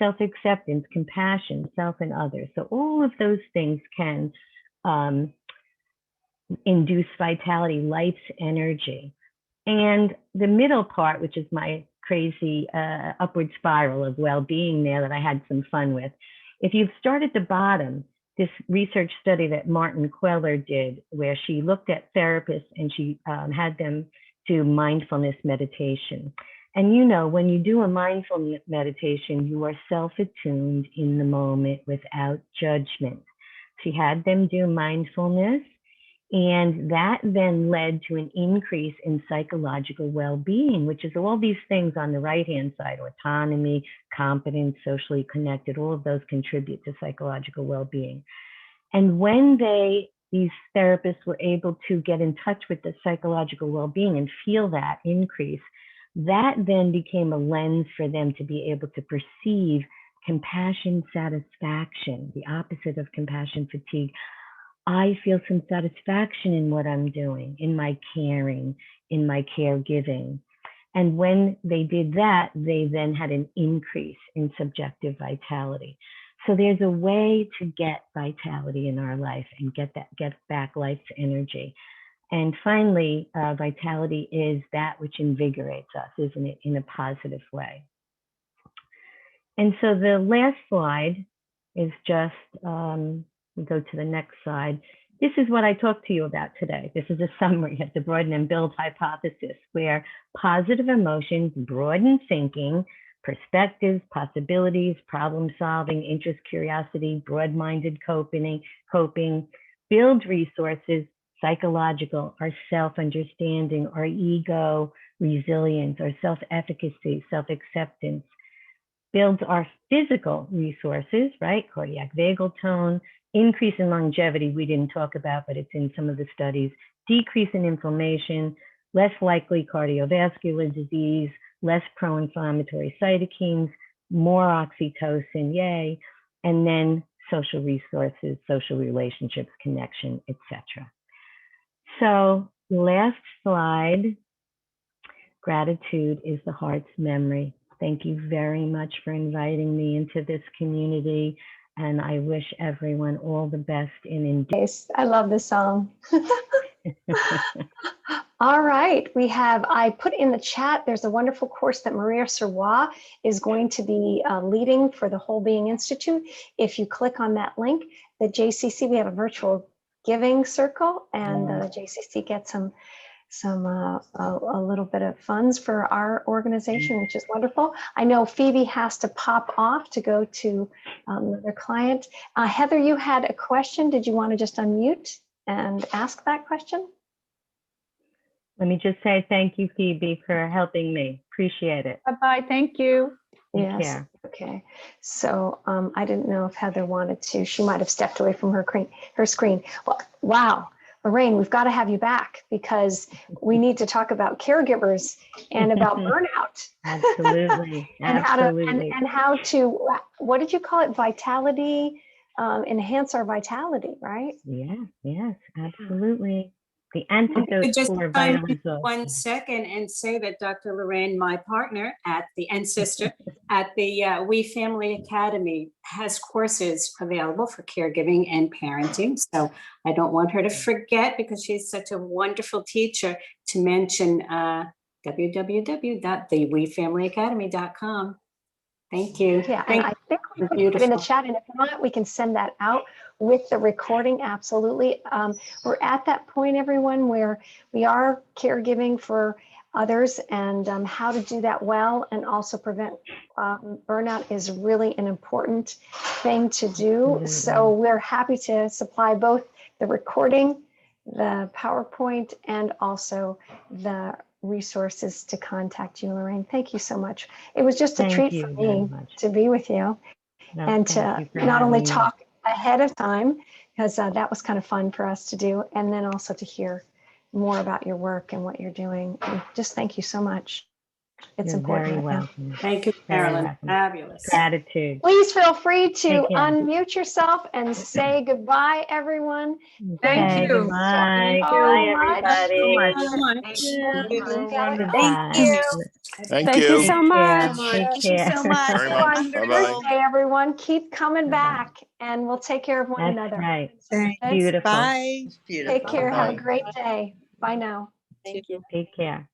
self-acceptance, compassion, self and others. So all of those things can induce vitality, life's energy. And the middle part, which is my crazy upward spiral of well-being there that I had some fun with. If you start at the bottom, this research study that Martin Queller did, where she looked at therapists and she had them do mindfulness meditation. And you know, when you do a mindful meditation, you are self-attuned in the moment without judgment. She had them do mindfulness, and that then led to an increase in psychological well-being, which is all these things on the right-hand side: autonomy, competence, socially connected. All of those contribute to psychological well-being. And when these therapists were able to get in touch with the psychological well-being and feel that increase, that then became a lens for them to be able to perceive compassion satisfaction, the opposite of compassion fatigue. I feel some satisfaction in what I'm doing, in my caring, in my caregiving. And when they did that, they then had an increase in subjective vitality. So there's a way to get vitality in our life and get back life's energy. And finally, vitality is that which invigorates us, isn't it, in a positive way. And so the last slide is just, we go to the next slide. This is what I talked to you about today. This is a summary of the broaden and build hypothesis, where positive emotions broaden thinking, perspectives, possibilities, problem solving, interest, curiosity, broad-minded coping, build resources, psychological, our self-understanding, our ego, resilience, our self-efficacy, self-acceptance, builds our physical resources, right? Cardiac vagal tone, increase in longevity, we didn't talk about, but it's in some of the studies, decrease in inflammation, less likely cardiovascular disease, less pro-inflammatory cytokines, more oxytocin, yay, and then social resources, social relationships, connection, etc. So last slide, gratitude is the heart's memory. Thank you very much for inviting me into this community, and I wish everyone all the best in Inducing. I love this song. All right, I put in the chat, there's a wonderful course that Maria Serrois is going to be leading for the Whole Being Institute. If you click on that link, the JCC, we have a virtual giving circle, and the JCC gets a little bit of funds for our organization, which is wonderful. I know Phoebe has to pop off to go to another client. Heather, you had a question. Did you want to just unmute and ask that question? Let me just say thank you, Phoebe, for helping me. Appreciate it. Bye-bye. Thank you. Yes. Okay. So I didn't know if Heather wanted to. She might have stepped away from her screen. Well, wow. Lorraine, we've got to have you back because we need to talk about caregivers and about burnout. Absolutely. and Absolutely. how to, what did you call it? Vitality, enhance our vitality, right? Yeah, yes, absolutely. The antidote Just for vital results. 1 second and say that Dr. Lorraine, my partner and sister at the We Family Academy, has courses available for caregiving and parenting. So I don't want her to forget, because she's such a wonderful teacher, to mention www.thewefamilyacademy.com. Thank you. Yeah, and I think we can put it in the chat, and if not, we can send that out with the recording. Absolutely. We're at that point, everyone, where we are caregiving for others, and how to do that well and also prevent burnout is really an important thing to do. Absolutely. So we're happy to supply both the recording, the PowerPoint, and also the resources to contact you, Lorraine. Thank you so much. It was just a treat for me to be with you and to not only talk ahead of time, because that was kind of fun for us to do, and then also to hear more about your work and what you're doing. And just thank you so much. It's You're important. very right now. welcome. Thank you, Very Carolyn. welcome. Fabulous. Gratitude. Please feel free to Take care. unmute yourself and say goodbye, everyone. Thank Okay, you. Goodbye. So Bye, much. everybody. Thank Goodbye. you. Thank you. Take so care. much. Take Thank you care. so much. Very Have a much. wonderful Bye-bye. Good day, everyone. Keep coming Bye-bye. back and we'll take care of one That's another. right. Okay? Beautiful. Bye. Take care. Have a Bye. great day. Bye now. Thank you. Take care.